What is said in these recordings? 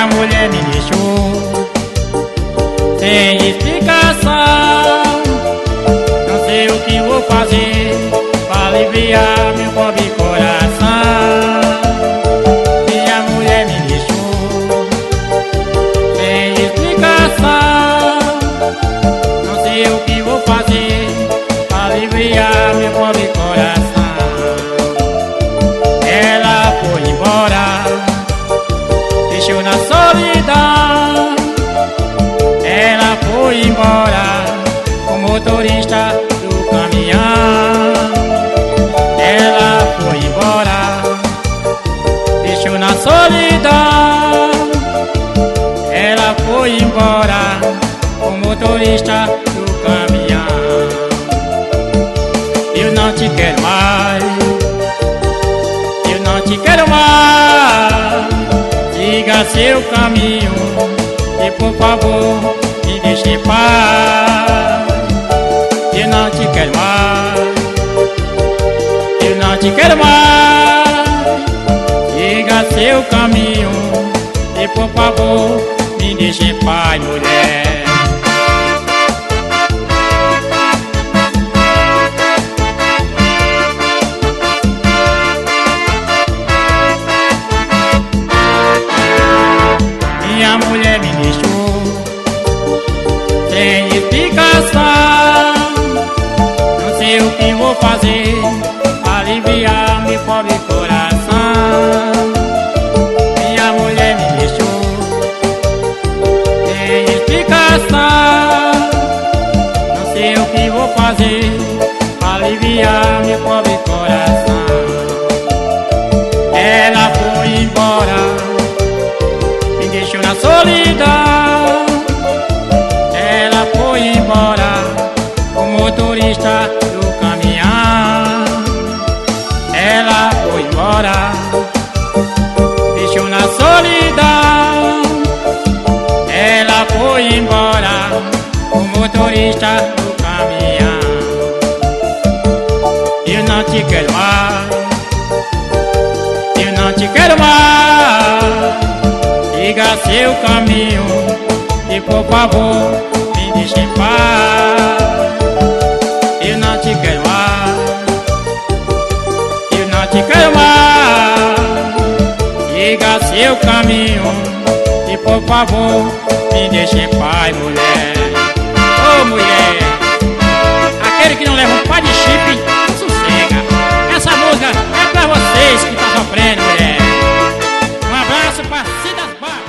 Minha mulher me deixou sem explicação. Não sei o que vou fazer pra aliviar meu pobre coração. Minha mulher me deixou sem explicação. Não sei o que vou fazer pra aliviar meu pobre coração. Ela foi embora, deixou na solidão. Ela foi embora, o motorista do caminhão. Ela foi embora, deixou na solidão. Ela foi embora, o motorista do caminhão. Eu não te quero mais, eu não te quero mais. Siga seu caminho e por favor me deixe em paz. Eu não te quero mais, eu não te quero mais. Siga seu caminho e por favor me deixe em paz, mulher. Minha mulher me deixou sem explicação. Não sei o que vou fazer pra aliviar meu pobre coração. Minha mulher me deixou sem explicação. Não sei o que vou fazer pra aliviar meu pobre coração. Ela foi embora, deixou na solidão. Ela foi embora, o motorista do caminhão. Ela foi embora, deixou na solidão. Ela foi embora, o motorista do caminhão. Eu não te quero mais, eu não te quero mais. Siga seu caminho e por favor me deixe em paz. Eu não te quero mais, eu não te quero mais. Siga seu caminho e por favor me deixe em paz, mulher. Ô mulher, aquele que não leva um par de chifre não sossega. Essa música é pra vocês que tá sofrendo, mulher. Um abraço pra Cidas Bar.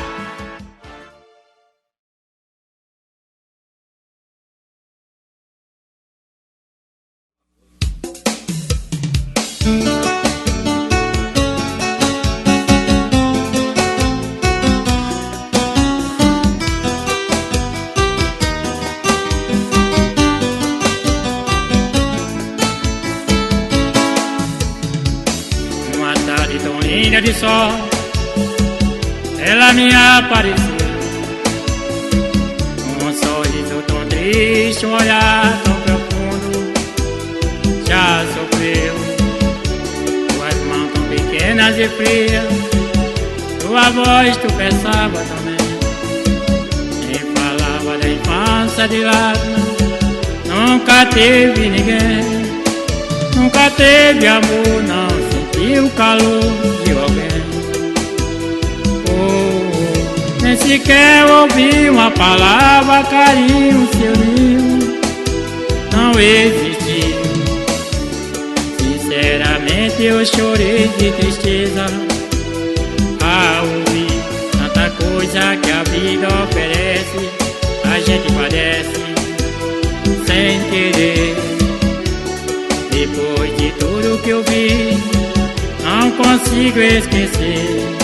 Uma tarde tão linda de sol, ela me apareceu, um sorriso tão triste, um olhar tão profundo. Já sofreu, tuas mãos tão pequenas e frias, tua voz tu pensava também. Quem falava da infância de lágrimas, nunca teve ninguém. Nunca teve amor, não sentiu o calor de alguém. Nem sequer ouvi uma palavra, carinho, seu ninho não existiu. Sinceramente eu chorei de tristeza a ouvir tanta coisa que a vida oferece. A gente padece sem querer. Depois de tudo que eu vi, não consigo esquecer.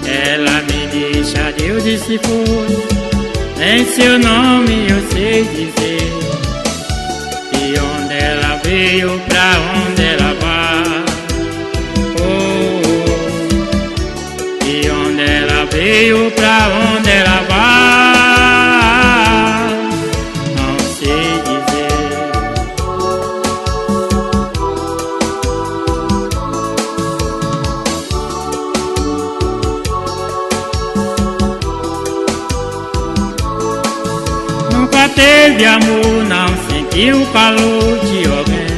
Ela me deixa, Deus e se for, nem seu nome eu sei dizer. E onde ela veio, pra onde ela vai. E onde ela veio, pra onde ela vai, não sei dizer. teve amor, não sentiu o calor de alguém.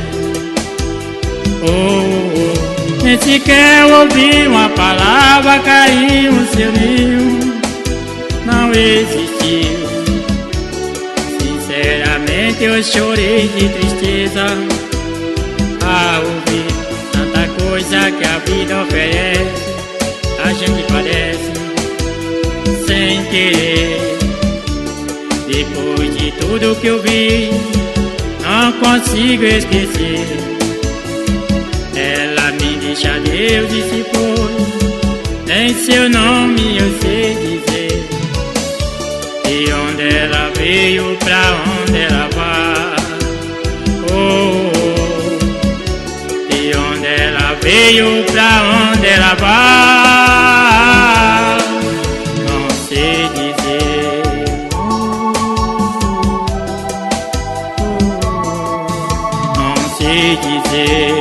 Nem sequer ouviu uma palavra cair no seu ninho, não existiu. Sinceramente eu chorei de tristeza a ouvir tanta coisa que a vida oferece. A gente padece sem querer. Depois de tudo que eu vi, não consigo esquecer. Ela me deixa, Deus e se foi, nem seu nome eu sei dizer. De onde ela veio, pra onde ela vai. De onde ela veio, pra onde ela vai, não sei dizer. Não sei dizer.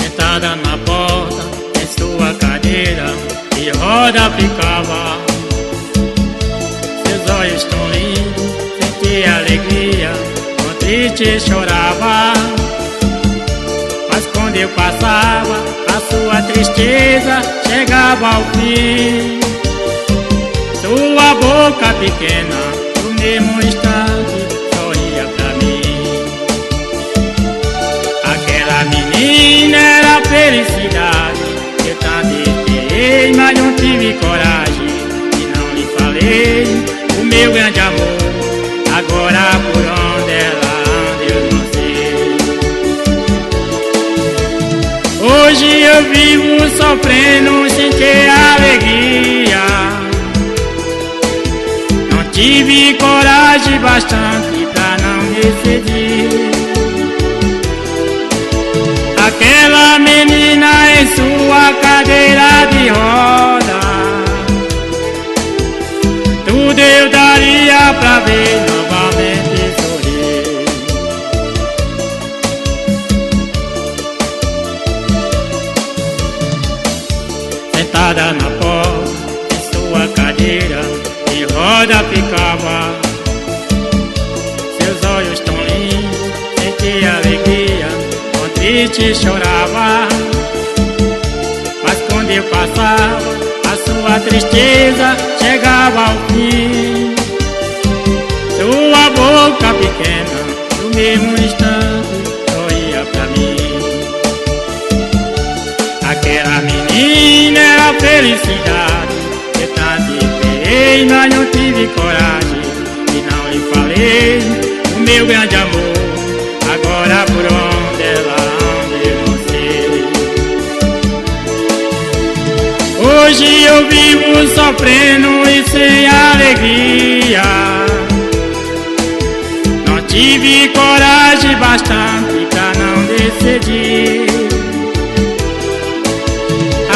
Sentada na porta, em sua cadeira de roda ficava. Seus olhos tão lindos, sentia alegria, quando triste chorava. Mas quando eu passava, a sua tristeza chegava ao fim. Sua boca pequena, no mesmo instante, sorria pra mim. Aquela menina era felicidade, eu tanto esperei, mas não tive coragem e não lhe falei o meu grande amor. Agora por onde ela anda eu não sei. Hoje eu vivo sofrendo sem ter alegria. Não tive coragem bastante pra não decidir. Aquela menina em sua cadeira de roda, tudo eu daria pra ver novamente sorrir. Sentada na porta, em sua cadeira de roda ficava. Seus olhos tão lindos, sentia alegria, triste chorava. Mas quando eu passava, a sua tristeza chegava ao fim. Sua boca pequena, no mesmo instante, sorria pra mim. Aquela menina era felicidade, eu tanto esperei, mas não tive coragem e não lhe falei o meu grande amor. Agora por onde ela anda eu não sei. Hoje eu vivo sofrendo e sem alegria. Não tive coragem bastante pra não decidir.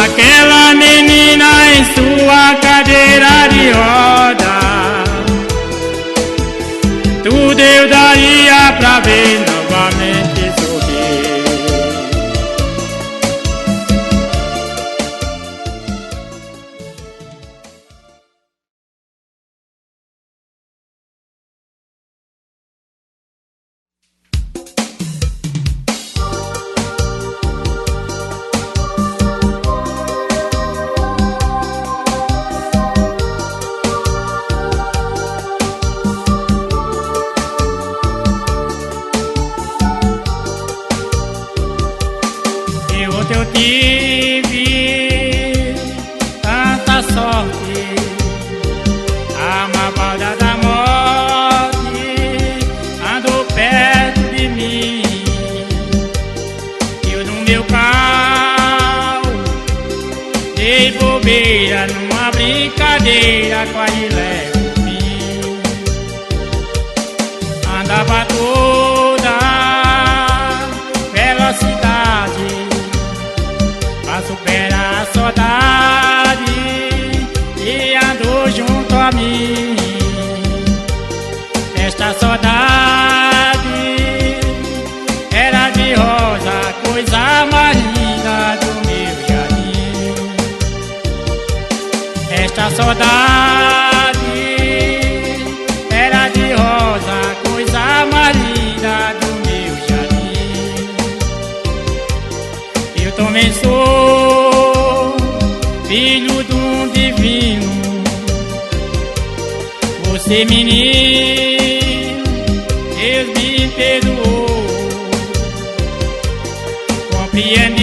Aquela menina em sua cadeira de roda, tudo eu daria pra ver novamente sorrir. Eu tive tanta sorte, a malvada da morte andou perto de mim. Eu no meu carro dei bobeira numa brincadeira, quase levo o fim. Andava toda velocidade pra superar saudade era de rosa, coisa mais linda do meu jardim. Eu também sou filho de um divino. Você, menino, Deus me perdoou. Compreendi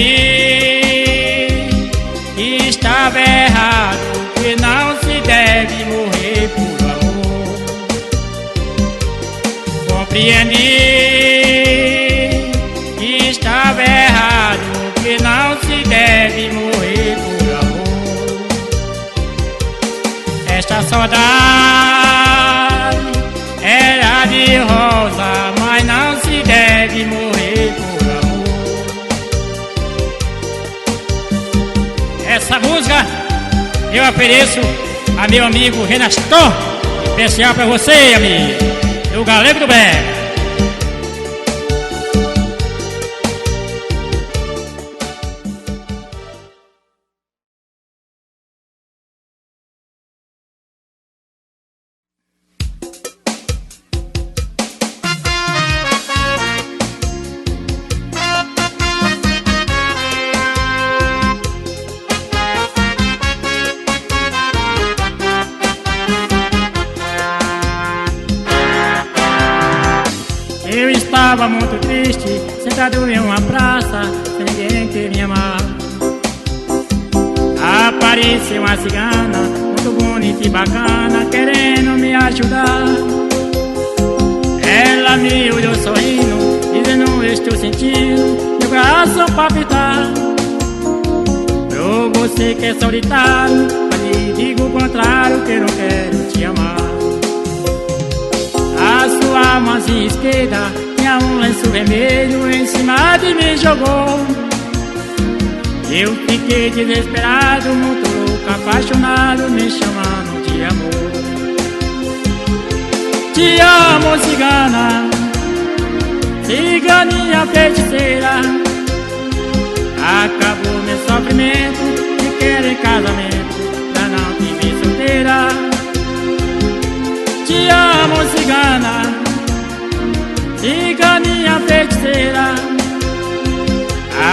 que estava errado, que não se deve morrer por amor. Compreendi que estava errado, que não se deve morrer por amor. Esta saudade era de rosa, mas não se deve morrer por amor. Essa música eu ofereço a meu amigo Renastor, especial pra você, amigo, do Galego do Brega. Eu estava muito triste, sentado em uma praça, sem ninguém que me amar. Apareceu uma cigana, muito bonita e bacana, querendo me ajudar. Ela me olhou sorrindo, dizendo: estou sentindo meu coração palpitar. Pra você que é solitário, mas lhe digo o contrário, que eu não quero te amar. A sua mãozinha esquerda tinha um lenço vermelho, em cima de mim jogou. Eu fiquei desesperado, muito louco, apaixonado, me chamando de amor. Te amo, cigana, ciganinha feiticeira. Acabou meu sofrimento, me quero em casamento, pra não te ver solteira. Te amo, cigana, ciganinha feiticeira.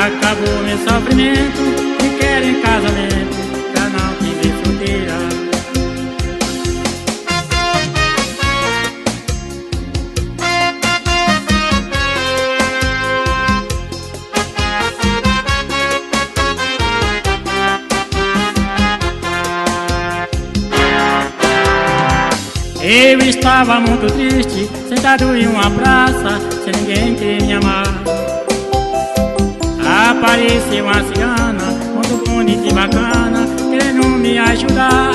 Acabou meu sofrimento, me quero em casamento, pra não te ver solteira. Eu estava muito triste, sentado em uma praça, sem ninguém que me amar. Apareceu uma cigana, muito bonita e bacana, querendo me ajudar.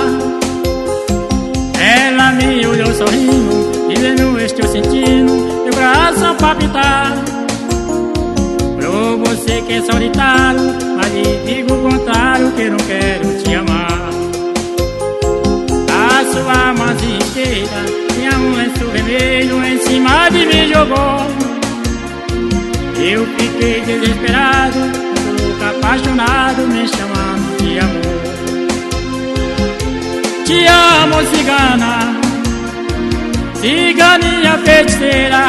Ela me olhou sorrindo, dizendo: estou sentindo meu coração palpitar. Pra você que é solitário, mas lhe digo o contrário, que eu não quero te amar. A sua mãozinha esquerda tinha um lenço vermelho, em cima de mim jogou. Eu fiquei desesperado, louco, apaixonado, me chamando de amor. Te amo, cigana, ciganinha feiticeira.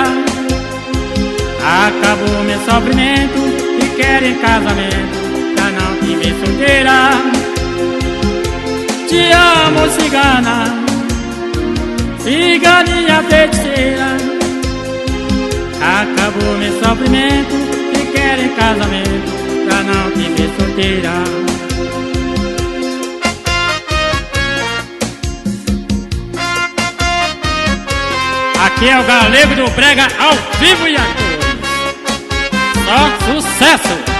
Acabou meu sofrimento, me quero em casamento, pra não te ver solteira. Te amo, cigana, ciganinha feiticeira. Acabou meu sofrimento, me quero em casamento, pra não te ver solteira. Aqui é o Galego do Brega, ao vivo e a cores. Só sucesso!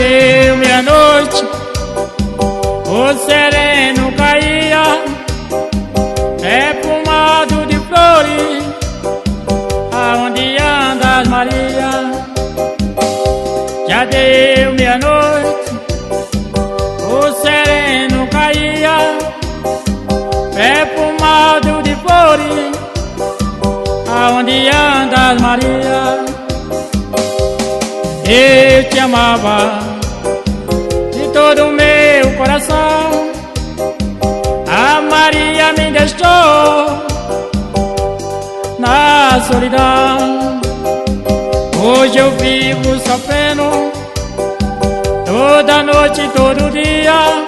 deu meia-noite, o sereno caía, perfumado de flores, aonde anda as Maria. Já deu meia-noite, o sereno caía, perfumado de flores, aonde anda as Maria. Eu te amava de todo o meu coração, a Maria me deixou na solidão. Hoje eu vivo sofrendo, toda noite, todo dia,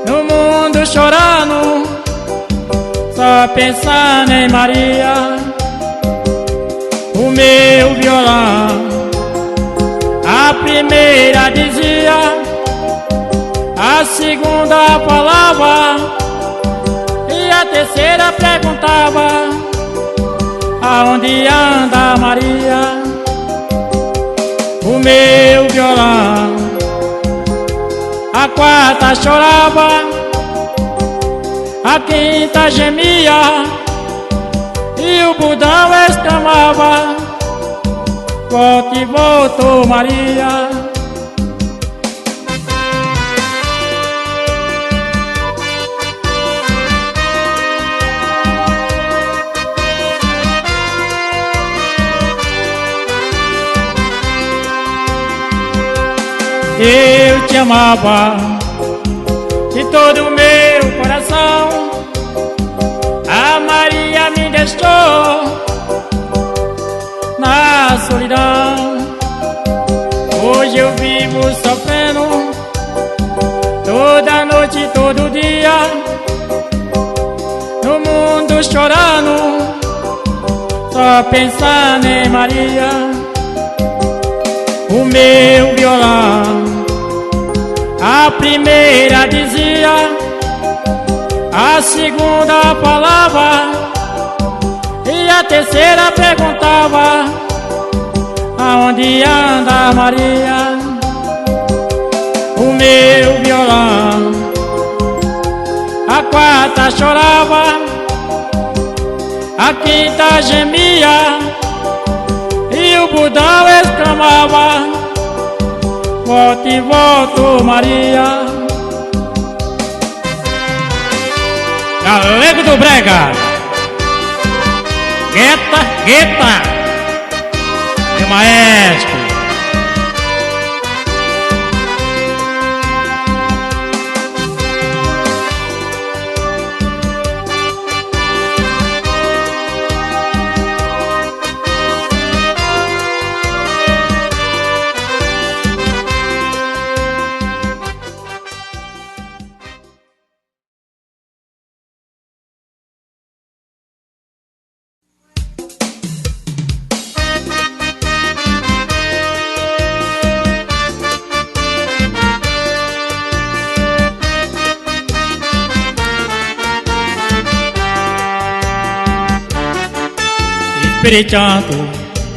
no mundo chorando, só pensando em Maria. O meu violão, a primeira dizia, a segunda falava e a terceira perguntava: aonde anda Maria? O meu violão, a quarta chorava, a quinta gemia e o budão exclamava: volte e voltou Maria. Eu te amava de todo o meu coração, a Maria me deixou na solidão. Hoje eu vivo sofrendo, toda noite, todo dia, no mundo chorando, só pensando em Maria. O meu violão, a primeira dizia, a segunda falava e a terceira perguntava: aonde anda Maria? O meu violão, a quarta chorava, a quinta gemia e o budão exclamava: volte e voltou Maria. Galego do Brega, Gueta, Gueta e Maestro. Esperando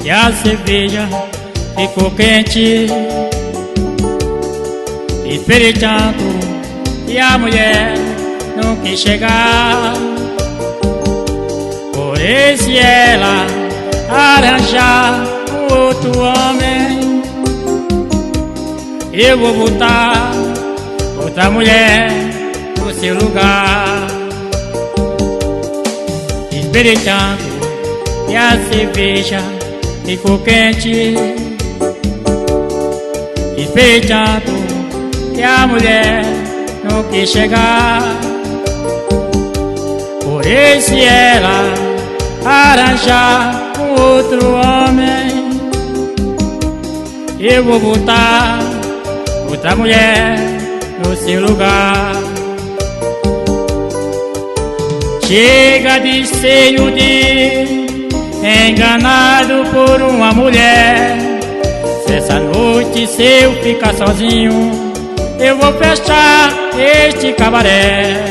que a cerveja ficou quente, esperando que a mulher não quis chegar. Por isso ela arranjar um outro homem, eu vou botar outra mulher no seu lugar. Esperando e a cerveja ficou quente, esperando que a mulher não quis chegar. Por isso ela arranjar um outro homem, eu vou botar outra mulher no seu lugar. Chega de ser iludido, enganado por uma mulher. Se essa noite se eu ficar sozinho, eu vou fechar este cabaré.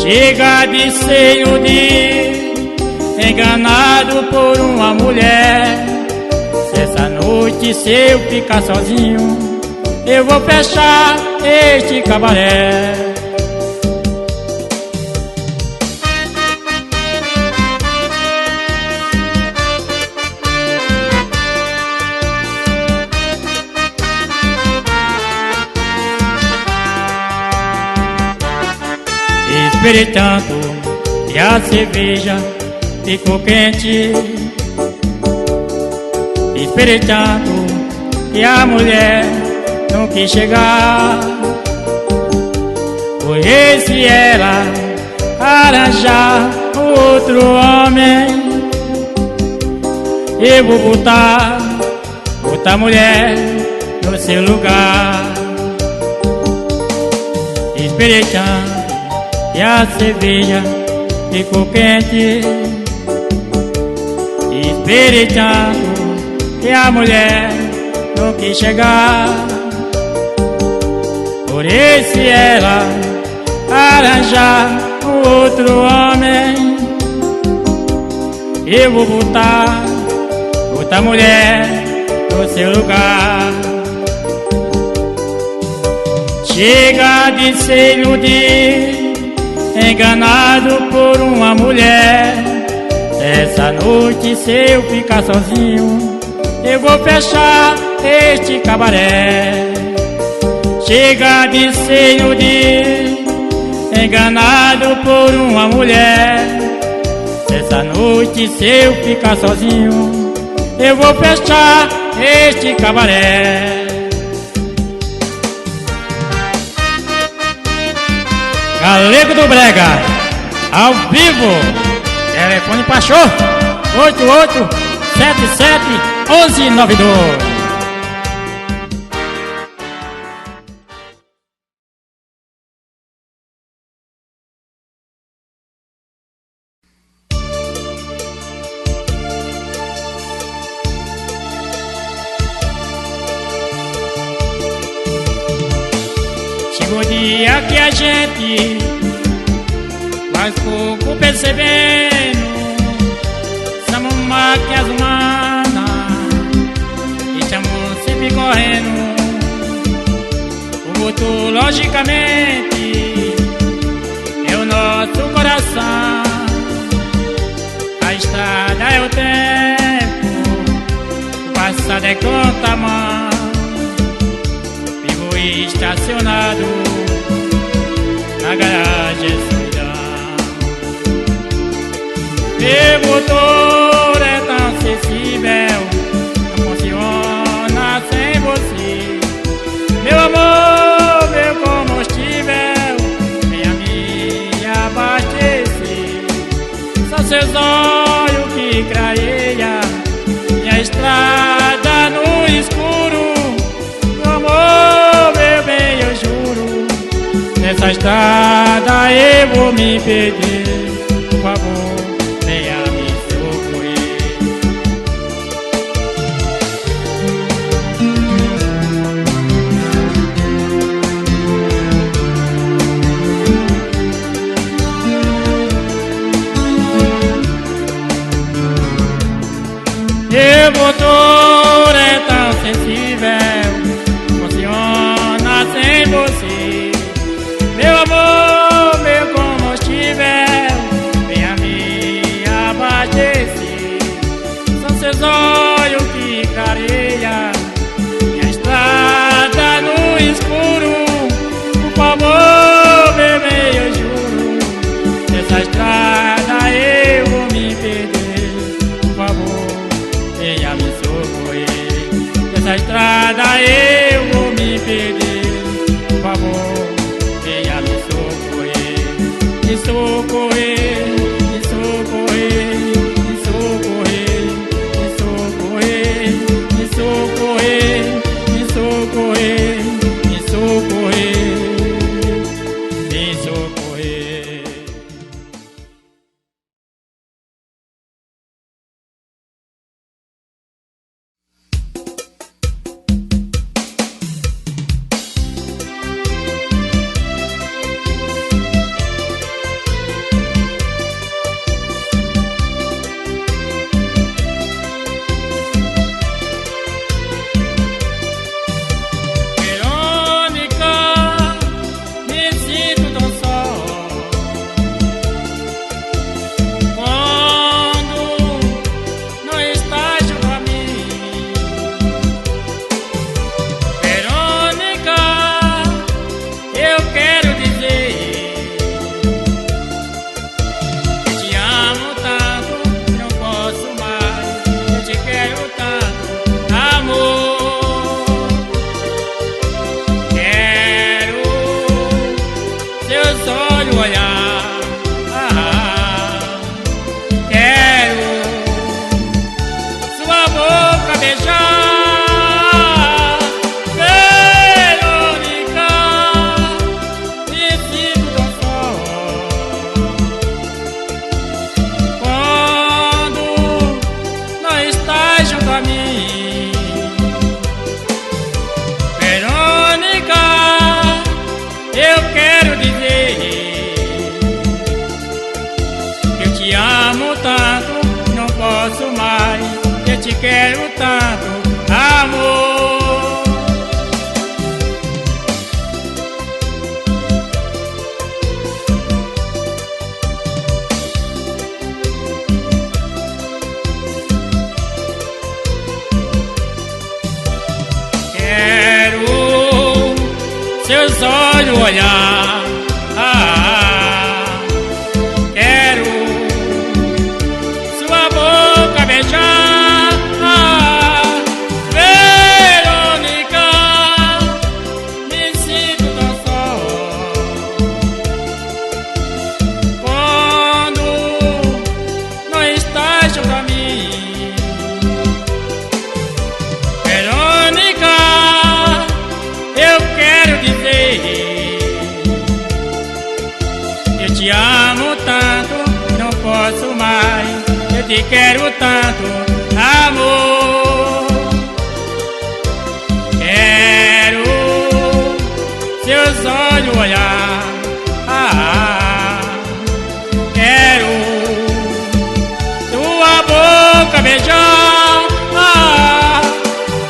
Chega de ser iludido, enganado por uma mulher. Se Essa noite, se eu ficar sozinho, eu vou fechar este cabaré. Esperei tanto e a cerveja ficou quente. Esperei tanto e a mulher não quis chegar. Foi se ela arranjar outro homem, eu vou botar outra mulher no seu lugar. Esperei tanto e a cerveja ficou quente. Esperei tanto e a mulher não quis chegar. Por isso ela arranjar um outro homem, eu vou botar outra mulher no seu lugar. Chega de se iludir, enganado por uma mulher. Essa noite, se eu ficar sozinho, eu vou fechar este cabaré. Chega de se iludir, enganado por uma mulher. Essa noite, se eu ficar sozinho, eu vou fechar este cabaré. Galego do Brega, ao vivo, telefone pra show 88771192. Chegou o dia que a gente faz pouco percebendo, somos máquinas humanas e estamos sempre correndo. O motor, logicamente, é o nosso coração. A estrada é o tempo, o passado é conta-mão. Estacionado na garagem escuridão. Meu motor é tão sensível, não funciona sem você. Meu amor, meu combustível, venha me abastecer. São seus olhos que clareiam minha estrada no escuro. Meu amor, meu bem, eu juro, nessa estrada eu vou me perder. Por favor, venha me socorrer. Meu motor é tão sensível, funciona sem você. Meu amor, meu combustível, venha me abastecer. São seus olhos que clareiam minha estrada no escuro. Por favor, meu bem, eu juro, nessa estrada eu vou me perder. Por favor, venha me socorrer. Nessa estrada eu vou me perder. Por favor, venha me socorrer. Me socorrer, me socorrer, me socorrer, me socorrer, me socorrer, me socorrer, me socorrer, me socorrer. seus olhos olhar. Quero sua boca beijar. Verônica, me sinto tão só quando não estás junto a mim. Verônica, eu quero dizer, eu te amo tanto, não posso mais. Eu te quero tanto, amor. Quero seus olhos olhar. Quero tua boca beijar.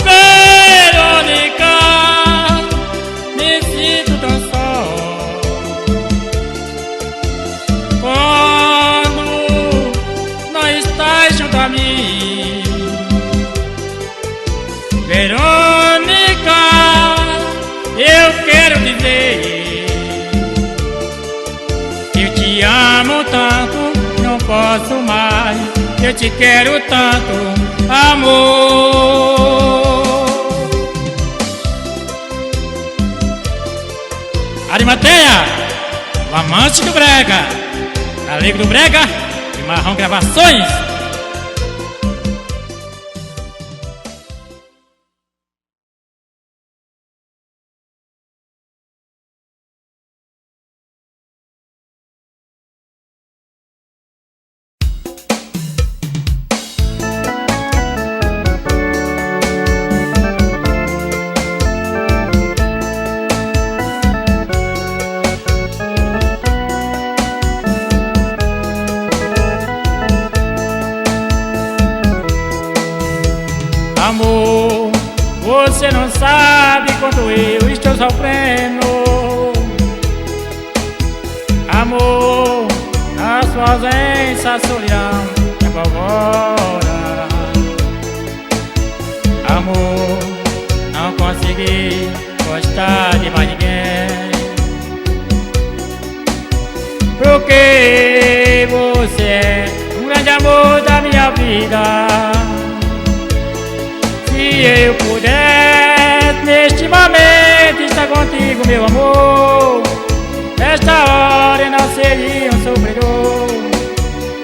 Verônica, me sinto tão só quando não estás junto a mim. Verônica, eu quero dizer, eu te amo tanto, não posso mais. Eu te quero tanto, amor. Arimateia, o amante do brega, Galego do Brega e Marrom Gravações. Amor, você não sabe quanto eu estou sofrendo. Amor, na sua ausência a solidão me apavora. Amor, não consegui gostar de mais ninguém, porque você é um grande amor da minha vida. Se eu pudesse neste momento estar contigo, meu amor, nesta hora eu não seria um sofredor.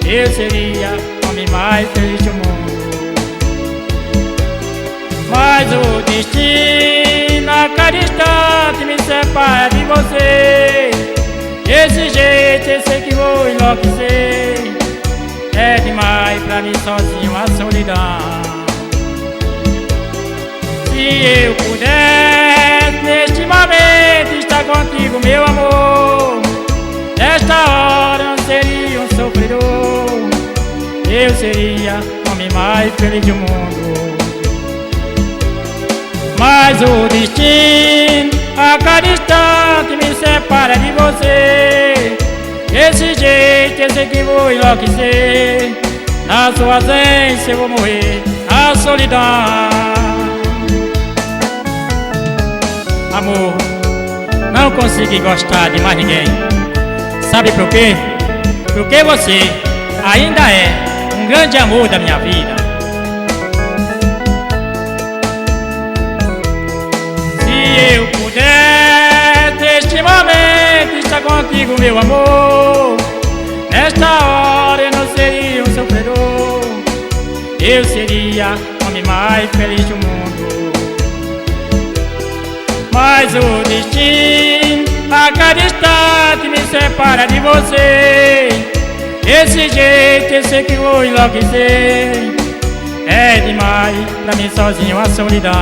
Eu seria o homem mais feliz do mundo. Mas o destino a cada instante me separa de você. Desse jeito eu sei que vou enlouquecer. É demais pra mim sozinho a solidão. Se eu pudesse neste momento estar contigo, meu amor, nesta hora eu não seria um sofredor. Eu seria o homem mais feliz do mundo. Mas o destino a cada instante me separa de você. Desse jeito eu sei que vou enlouquecer. Na sua ausência eu vou morrer a solidão. Amor, não consegui gostar de mais ninguém. Sabe por quê? Porque você ainda é um grande amor da minha vida. Se eu pudesse neste momento estar contigo, meu amor, nesta hora eu não seria um sofredor. Eu seria o homem mais feliz do mundo. Mas o destino a cada instante me separa de você. Desse jeito eu sei que vou enlouquecer. É demais pra mim sozinho a solidão.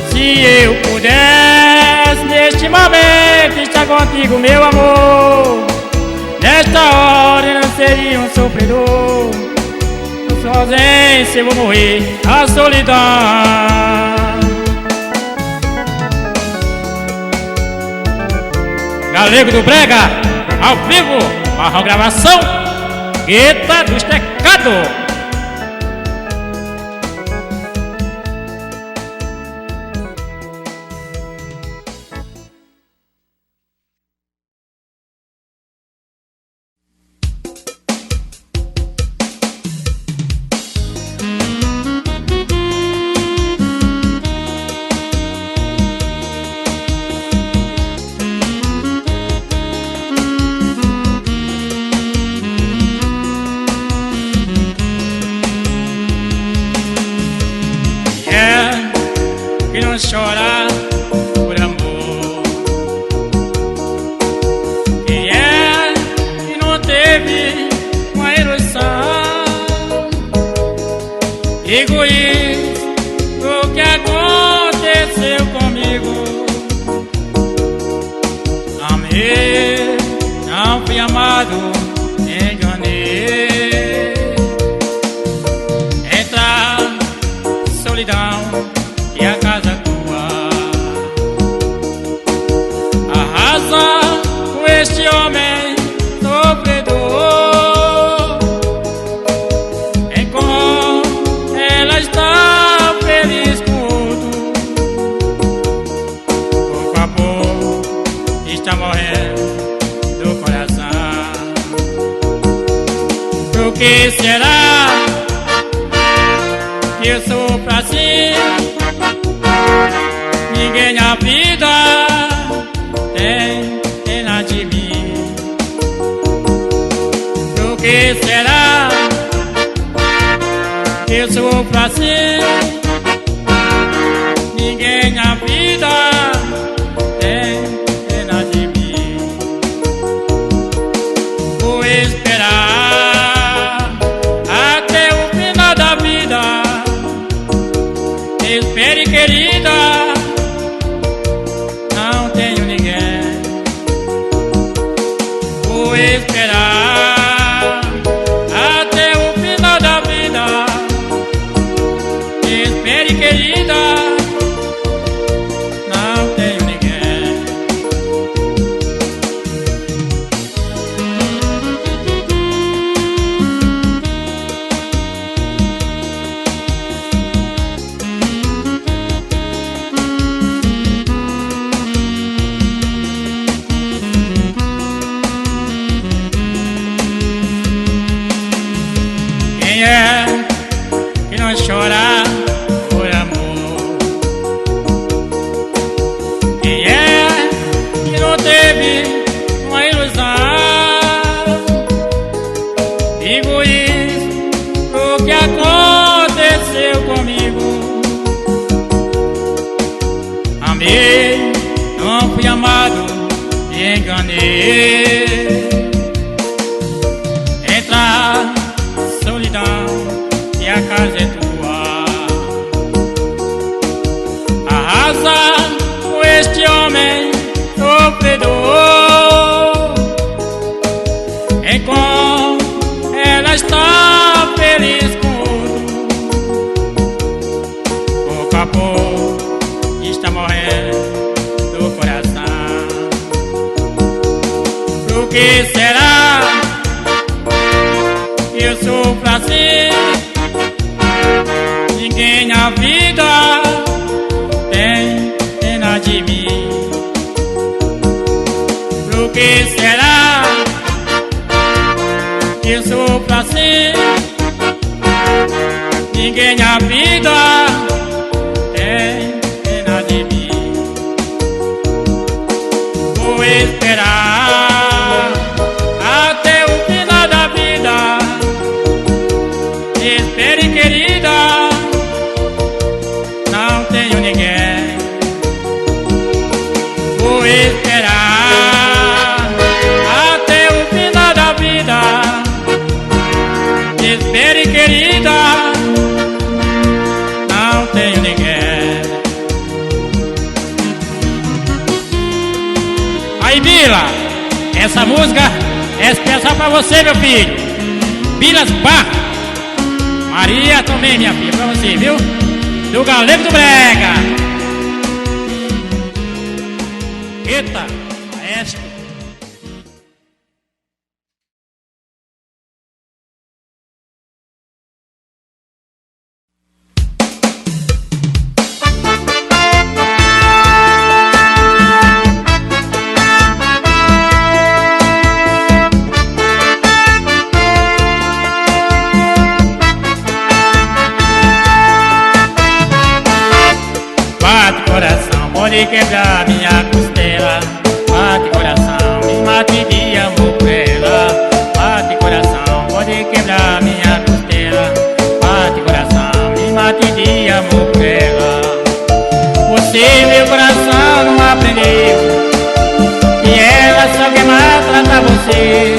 Se eu pudesse neste momento estar contigo, meu amor, nesta hora eu não seria um sofredor. Na sua ausência eu vou morrer a solidão. Galego do Brega, ao vivo, Marrom Gravação, Gueta dos Tecados. por amor. Quem é que não teve uma ilusão? Digo isso o que aconteceu comigo. Amei, não fui amado, enganei. Entra solidão e a casa tua. Arrasa com este homem sofredor. Enquanto ela está feliz com outro, pouco a pouco está morrendo do coração. Por que será que eu sou pra si? Ninguém na vida tem pena de mim. Por que será que eu sou pra si? Ninguém na vida tem pena de mim. Vou esperar até o final da vida. Espere, querida, não tenho ninguém. Vou esperar até o final da vida. Espere, querida, não tenho ninguém. Quem é que não chora por amor? Quem é que não teve uma ilusão? Digo isso o que aconteceu comigo. Amei, não fui amado, me enganei. Entra solidão e a casa é tua. Arrasa com este homem sofredor. Enquanto ela está feliz com outro, pouco a pouco está morrendo do coração. Por que será que eu sou pra si? Ninguém na vida tem pena de mim. Por que será que eu sou pra si? Ninguém na vida tem pena de mim. Vou esperar até o final da vida. Espere, querida, não tenho ninguém. Vou esperar até o final da vida. Espere, querida, não tenho ninguém. Aí, Bila, essa música é especial pra você, meu filho. Bilas Bar. Maria também, minha filha, pra você, viu? Do Galego do Brega. Eita, maestro. Pode quebrar minha costela. Bate coração, me mate de amor por ela. Bate coração, pode quebrar minha costela. Bate coração, me mate de amor por ela. Você, meu coração, não aprendeu que ela só quer maltratar você.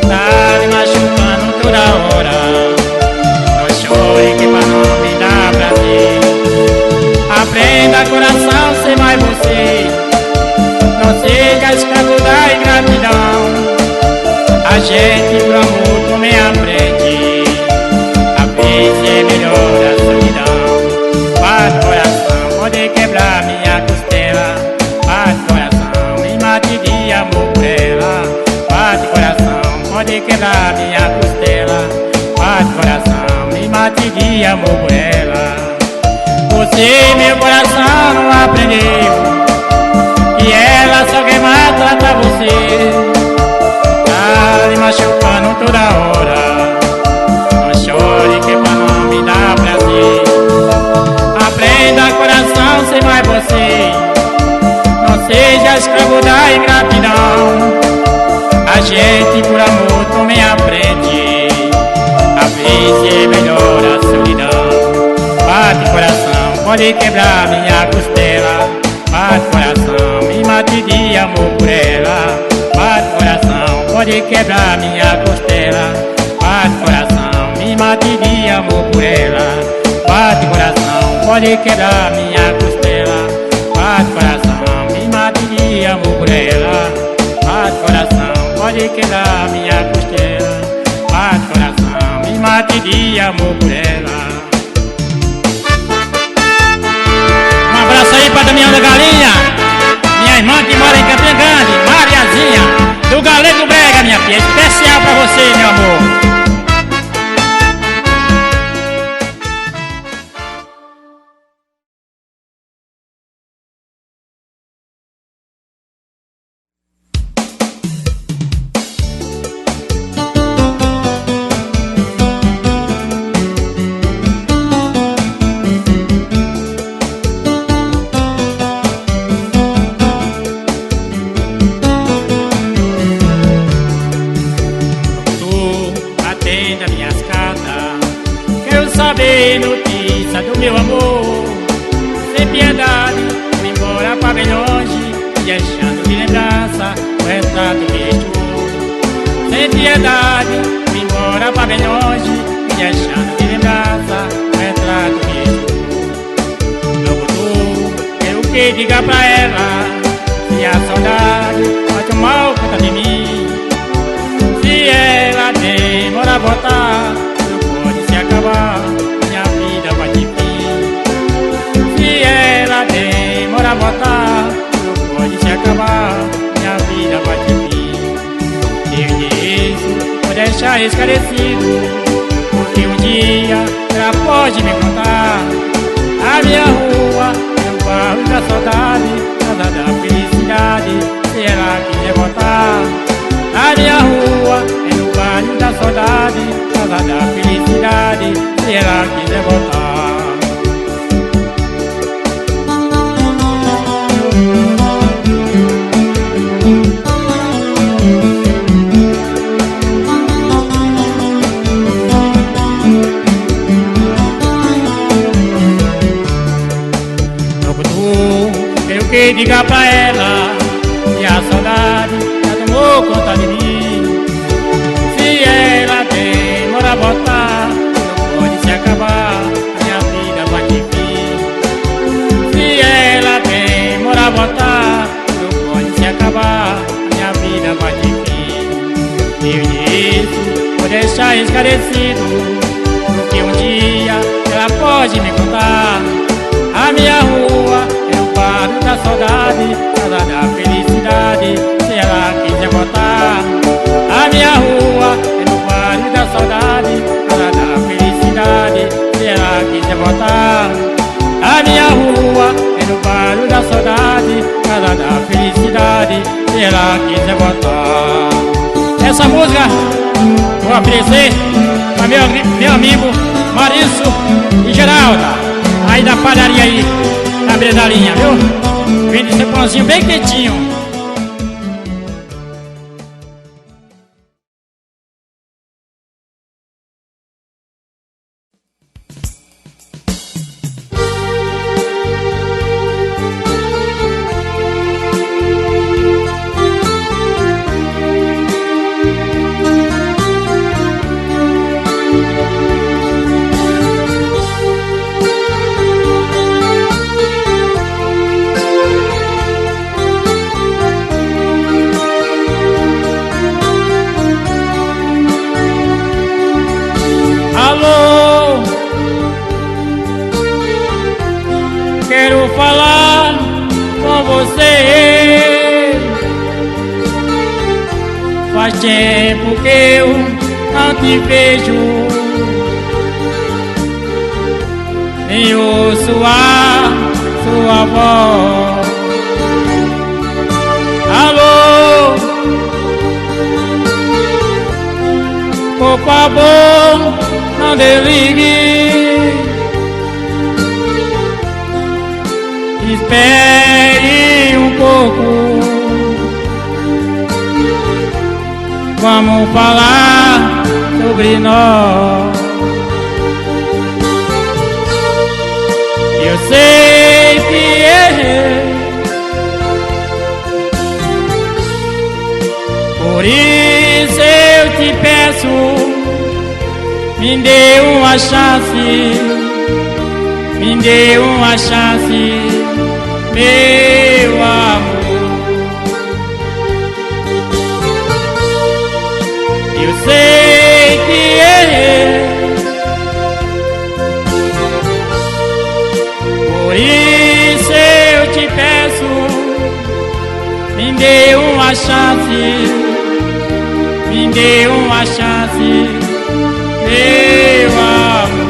Tá me machucando toda hora. Não chore que pra não me dar prazer. Aprenda, coração, ser mais você. Não seja escravo da ingratidão. A gente por amor também aprende. A vez é melhor a solidão. Bate coração, pode quebrar minha costela. Bate coração e mate de amor por ela. Bate coração, pode quebrar minha costela. Bate coração e mate de amor por ela. Você, meu coração, não aprendeu que ela só quer maltratar você. Tá me machucando toda hora. Não chore que pra não me dar prazer. Aprenda, coração, ser mais você. Não seja escravo da ingratidão. A gente por amor também aprende. A vez é melhor a solidão. Bate coração, pode quebrar minha costela. Bate coração, me mate de amor por ela. Bate coração, pode quebrar minha costela. Bate coração, me mate de amor por ela. Bate coração, pode quebrar minha costela. Bate coração, me mate de amor por ela. Bate coração, pode quebrar minha costela. Bate coração, me mate de amor por ela. Um abraço aí pra Damião da Galinha, minha irmã que mora em Campina Grande, Mariazinha, do Galego Brega, minha filha. Especial pra você, meu amor. Saber notícia do meu amor. Sem piedade, fui embora pra bem longe, deixando de lembrança o retrato que estou. Sem piedade, fui embora pra bem longe, deixando de lembrança o retrato que estou. Logo tu, quero que diga pra ela, se a saudade faz um mal conta de mim. Se ela demora a voltar, não pode se acabar. Demora a voltar, não pode se acabar, minha vida vai ter fim. Eu disse, vou deixar esclarecido, porque um dia ela pode me contar. A minha rua é o bairro da saudade, casa da felicidade, se ela quiser voltar. A minha rua é no bairro da saudade, casa da felicidade, se ela quiser voltar. Que diga pra ela que a saudade já tomou conta de mim. Se ela demora a voltar, não pode se acabar, a minha vida vai ter fim. Se ela demora a voltar, não pode se acabar, a minha vida vai ter fim. Eu disse, vou deixar esclarecido, porque um dia ela pode me contar. A minha rua é o bairro da saudade, casa da felicidade, se ela quiser voltar. A minha rua é no bairro da saudade, casa da felicidade, se ela quiser voltar. A minha rua é no bairro da saudade, casa da felicidade, se ela quiser voltar. Essa música vou oferecer para meu amigo Maurício e Geralda, aí da padaria aí, na beira da linha, viu? Vende esse pãozinho bem quentinho. você. Faz tempo que eu não te vejo, nem ouço a sua voz. Alô, por favor, não desligue. Espere um pouco, vamos falar sobre nós. Eu sei que errei, por isso eu te peço, me dê uma chance, me dê uma chance, meu amor. Eu sei que errei, por isso eu te peço, me dê uma chance, me dê uma chance, meu amor.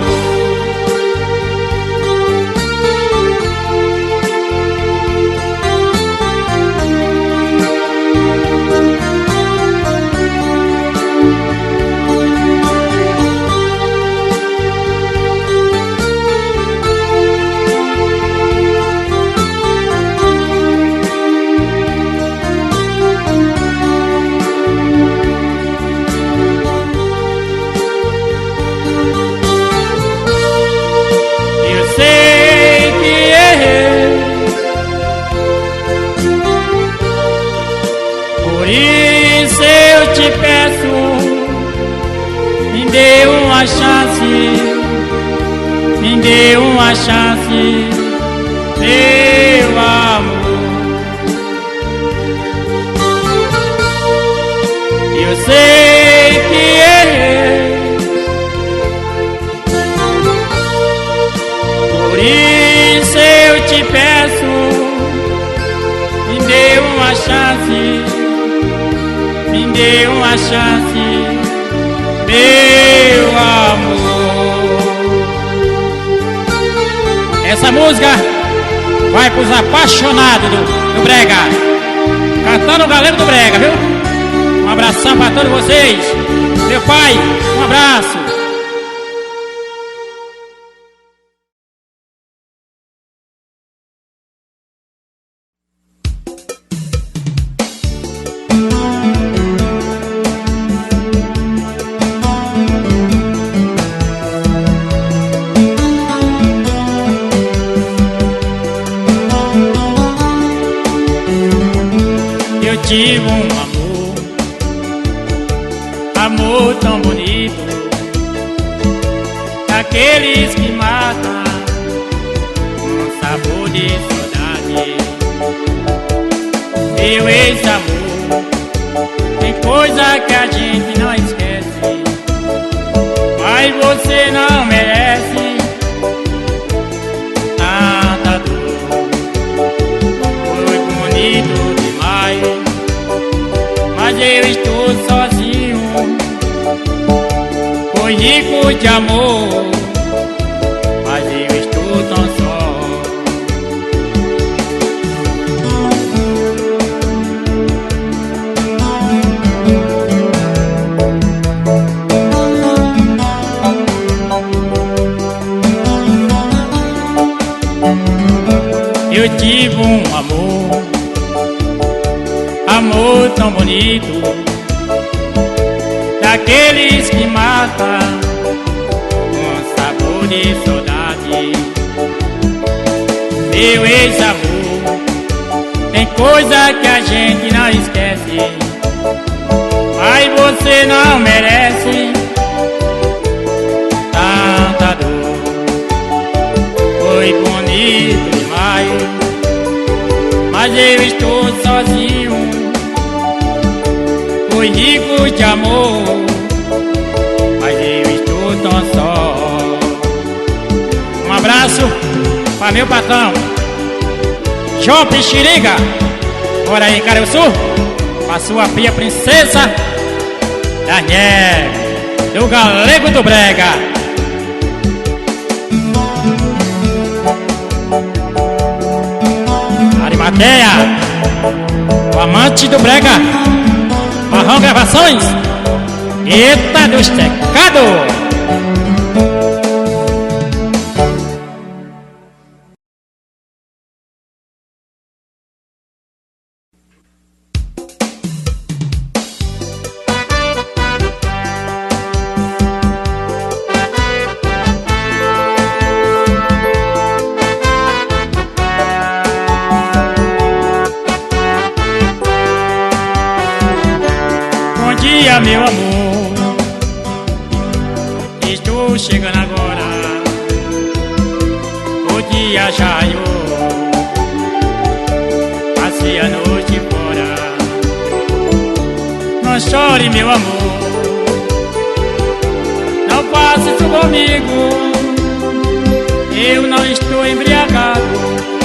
Por isso eu te peço, me dê uma chance, me dê uma chance, meu amor. Eu sei que errei, por isso eu te peço, me dê uma chance, me dê uma chance, meu amor. Essa música vai pros apaixonados do brega, cantando o galego do brega, viu? Um abração pra todos vocês. Meu pai, um abraço. Eu tive um amor tão bonito, daqueles que matam com sabor de saudade. Meu ex-amor, tem coisa que a gente não esquece, mas você não merece tanta dor. Foi bonito demais, mas eu estou sozinho. Foi rico de amor, mas eu estou tão só. Eu tive um amor tão bonito, daqueles que matam com sabor de saudade. Meu ex-amor, tem coisa que a gente não esquece, mas você não merece tanta dor. Foi bonito demais, mas eu estou sozinho. Foi rico de amor, mas eu estou tão só. Um abraço para meu patrão Shopping Xeringa. Bora aí, Caruçu, a sua pia princesa Daniel, do Galego do Brega. Arimateia, o amante do Brega, Marrom Gravações. Eita do Estecado. Bom dia, meu amor, estou chegando agora. O dia já passei a noite fora. Não chore, meu amor, não faça isso comigo. Eu não estou embriagado,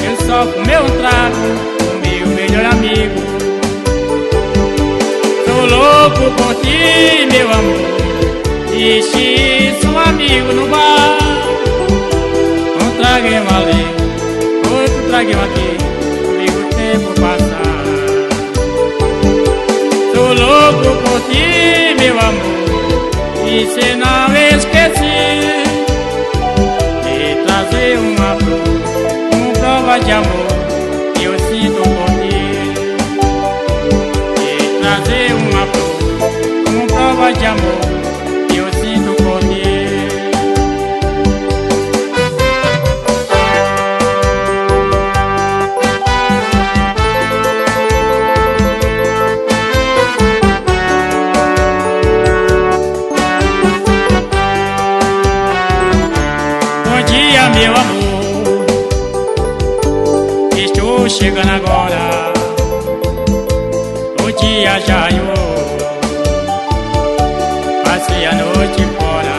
eu só fumei um trago com meu melhor amigo. Tô louco por ti, meu amor, deixe um amigo no bar. Um traguinho ali, outro traguinho aqui, comigo o tempo passar. Tô louco por ti, meu amor, e se não esqueci de trazer uma flor, prova de amor que eu sinto por ti. De trazer uma flor, prova de amor que eu sinto por ti. Bom dia, meu amor, estou chegando agora. O dia já passei a noite fora.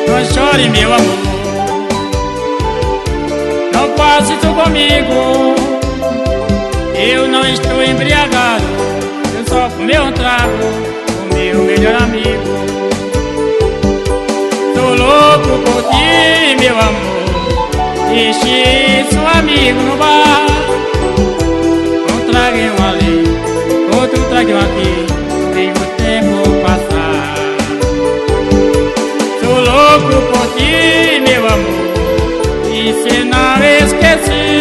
Não chore, meu amor, não faça isso comigo. Eu não estou embriagado, eu só fumei um trago com meu melhor amigo. Tô louco por ti, meu amor, deixe seu amigo no bar. Um traguinho ali, outro traguinho aqui, vem o tempo passar. Tô louco por ti, meu amor, e se não esqueci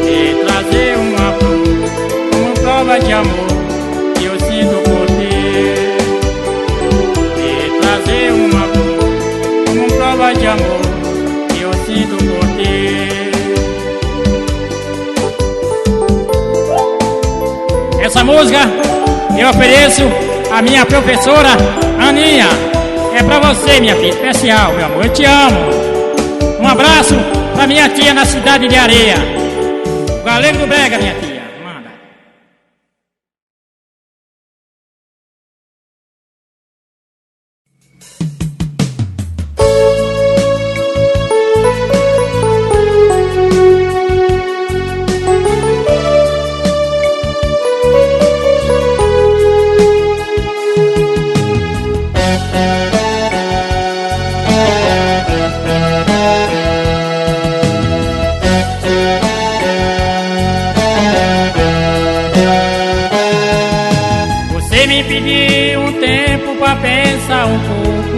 de trazer uma flor, prova de amor que eu sinto por ti. De trazer uma flor, prova de amor que eu sinto por ti. Essa música eu ofereço à minha professora Aninha. É pra você, minha filha, especial, meu amor, eu te amo. Um abraço pra minha tia na cidade de Areia, o Galego do Brega, minha tia. Manda. Você me pediu um tempo pra pensar um pouco.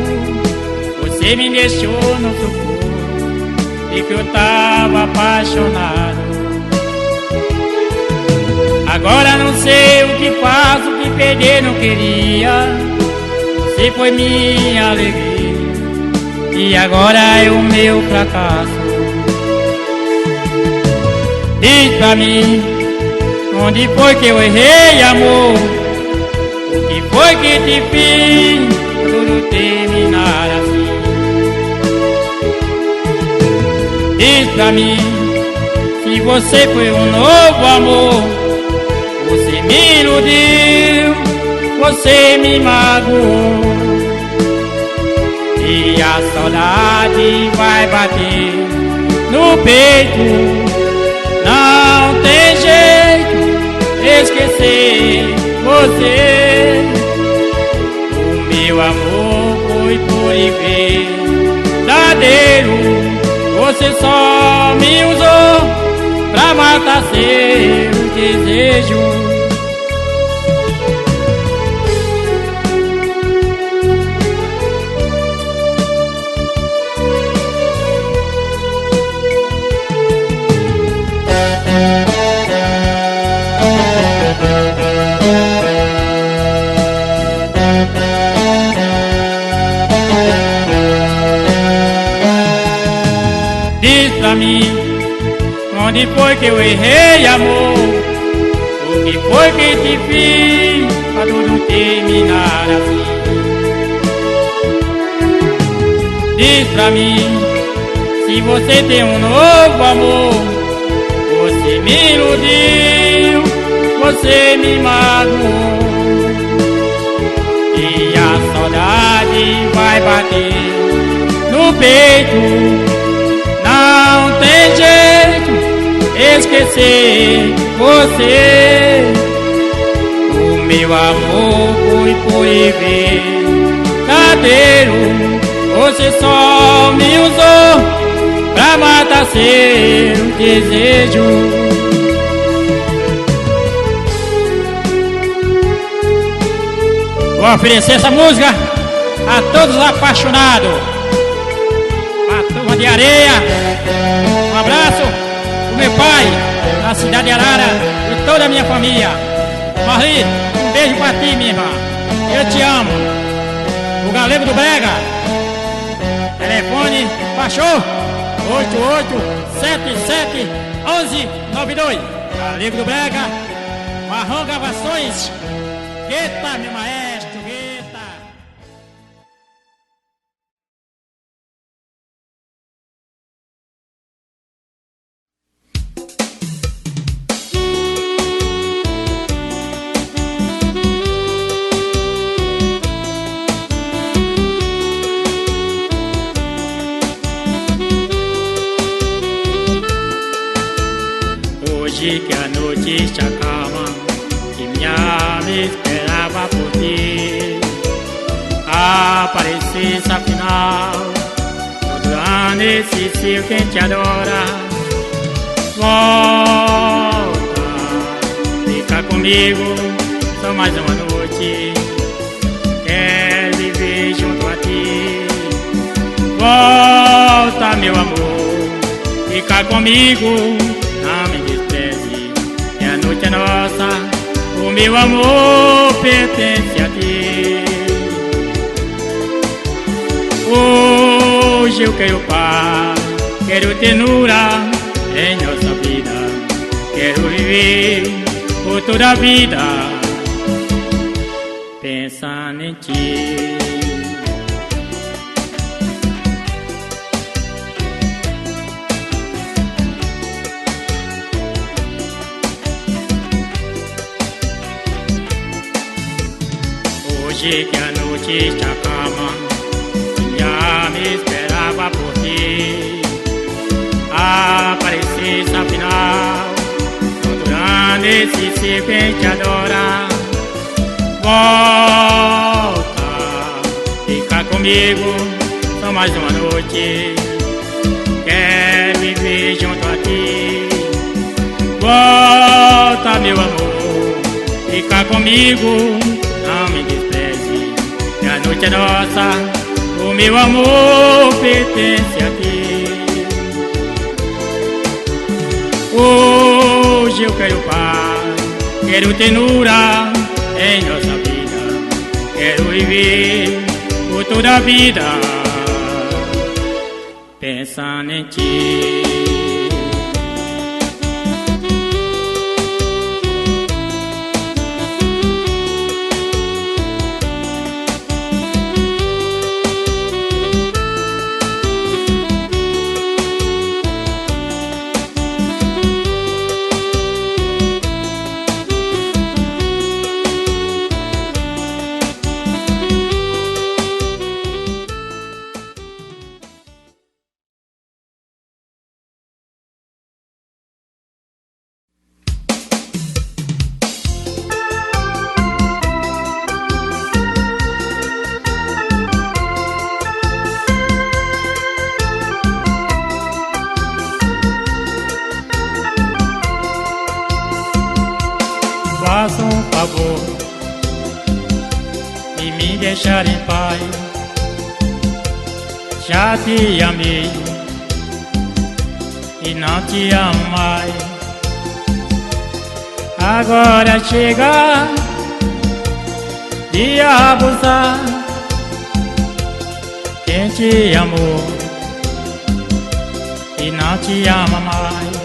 Você me deixou no sufoco e que eu tava apaixonado. Agora não sei o que faço, que perder não queria. Você foi minha alegria e agora é o meu fracasso. Diz pra mim, onde foi que eu errei, amor? O que foi que te fiz tudo terminar assim? Diz pra mim, se você foi um novo amor. Você me iludiu, você me magoou, e a saudade vai bater no no peito. Não tem jeito esquecer você. O meu amor foi por verdadeiro. Você só me usou pra matar seu desejo. Diz pra mim, onde foi que eu errei, amor? O que foi que te fiz pra tudo terminar assim? Diz pra mim, se você tem um novo amor. Você me iludiu, você me magoou, e a saudade vai bater no peito. Não tem jeito esquecer você. O meu amor foi por verdadeiro. Você só me usou pra matar seu desejo. Vou oferecer essa música a todos os apaixonados, a turma de Areia. Um abraço pro meu pai na cidade de Arara e toda a minha família. Marli, um beijo pra ti, minha irmã. Eu te amo. O Galego do Brega. Telefone, baixou 88771192. Galego do Brega, Marrom Gravações. Eita, meu maestro, eita. Hoje que a notícia calma, que minha alma esperava por ti aparecesse afinal. Todo ano esse seu quem te adora volta, fica comigo só mais uma noite. Quero viver junto a ti. Volta, meu amor, fica comigo. Não me despreze, que a noite é nossa. O meu amor pertence a ti. Hoje eu quero paz, quero ternura em nossa vida. Quero viver por toda a vida pensando em ti. Hoje que a notícia calma, já me esperava por ti aparecesse afinal. Adorando esse ser quem te adora, volta, fica comigo só mais uma noite. Quero viver junto a ti. Volta, meu amor, fica comigo. Não me despreze, que a noite é nossa. O meu amor pertence a ti. Hoje eu quero paz, quero ternura em nossa vida. Quero viver por toda a vida pensando em ti. deixar em paz. Já te amei e não te amo mais. Agora chega de abusar. Quem te amou e não te ama mais.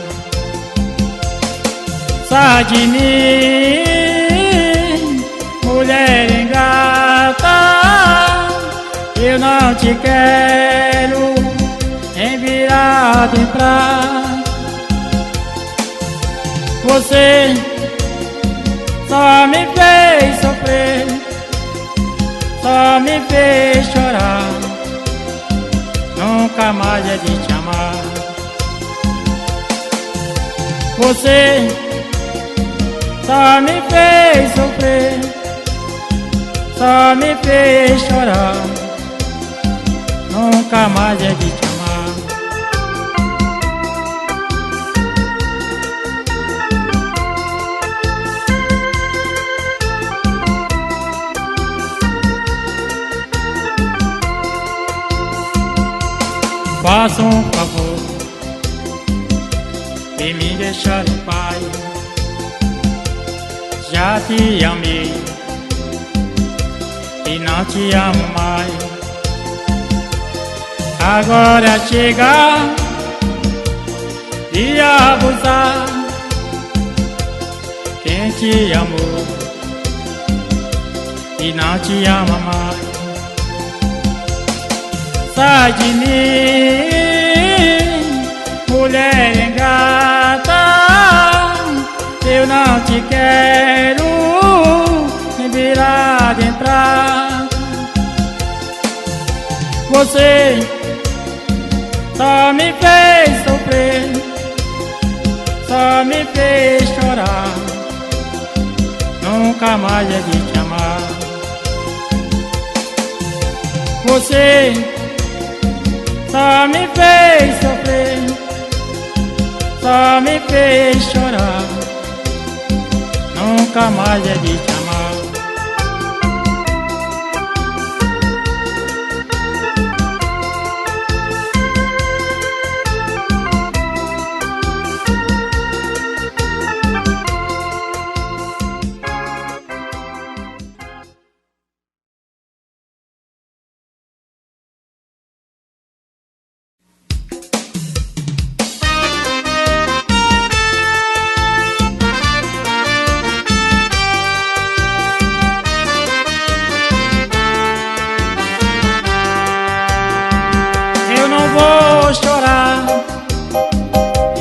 Sai de mim, mulher ingrata. Eu não te quero envirado em prata. Você só me fez sofrer, só me fez chorar. Nunca mais é de te amar. Você só me fez sofrer, só me fez chorar. Nunca mais é de te amar. Faça um favor de me deixar em paz. Já te amei e não te amo mais. Agora chega de abusar. Quem te amou e não te ama mais. Sai de mim, mulher ingrata. Eu não te quero envirado em prata. Você só me fez sofrer, só me fez chorar. Nunca mais é de te amar. Você só me fez sofrer, só me fez chorar. Nunca mais é de te amar.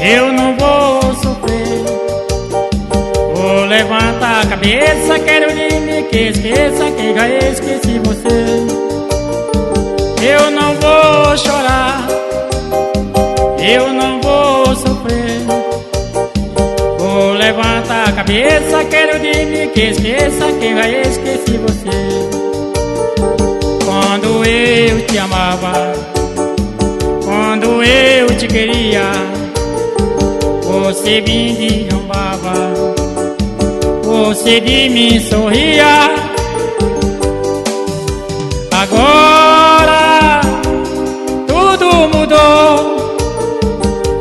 Eu não vou sofrer. Vou levantar a cabeça, quero me que esqueça que já esqueci você. Eu não vou chorar, eu não vou sofrer. Vou levantar a cabeça, quero me que esqueça que já esqueci você. Quando eu te amava, quando eu te queria, você me derrubava, você de mim sorria. Agora tudo mudou.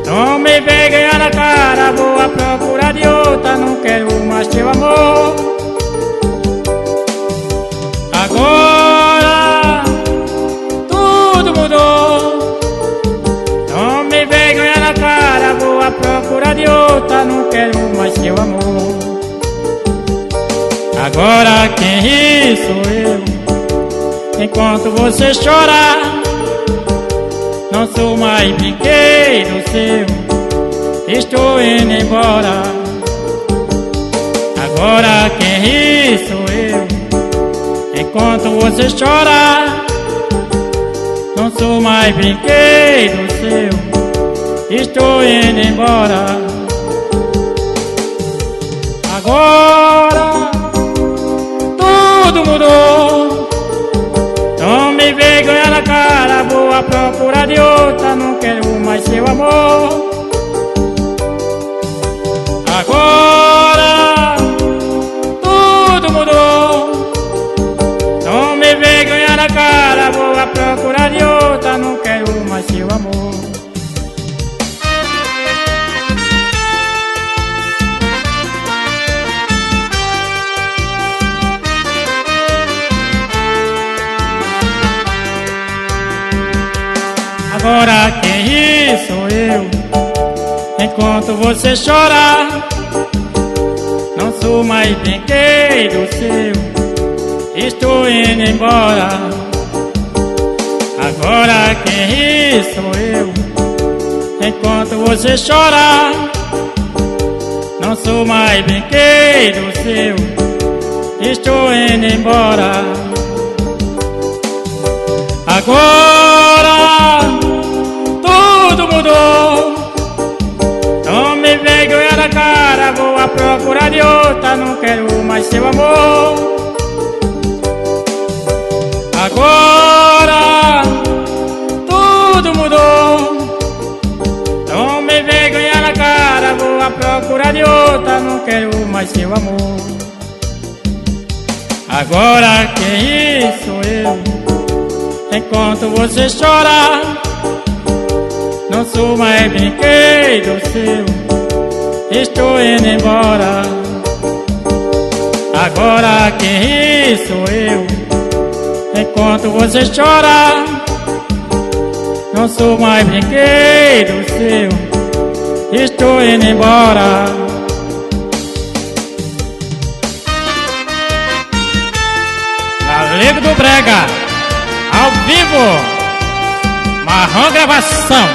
Não me vem ganhar na cara, vou à procura de outra, não quero mais teu amor. Agora tudo mudou. Não me vem ganhar na cara, vou à procura de outra, não quero mais teu amor. Agora quem ri sou eu, enquanto você chora. Não sou mais brinquedo seu, estou indo embora. Agora quem ri sou eu, enquanto você chora. Não sou mais brinquedo seu, estou indo embora. Agora tudo mudou. Não me vem ganhar na cara, vou à procura de outra, não quero mais seu amor. Agora tudo mudou. Não me vem Agora quem ri sou eu. Enquanto você chora, não sou mais brinquedo seu. Estou indo embora. Agora quem ri sou eu. Enquanto você chora, não sou mais brinquedo seu. Estou indo embora. Agora tudo mudou. Não me vergonha na cara, vou à procura de outra. Não quero mais seu amor. Agora tudo mudou. Não me vergonha na cara, vou à procura de outra. Não quero mais seu amor. Agora quem sou eu. Enquanto você chora, não sou mais brinquedo seu. Estou indo embora. Agora quem ri sou eu. Enquanto você chora, não sou mais brinquedo seu. Estou indo embora. Galego do Brega, ao vivo, Marrom Gravação.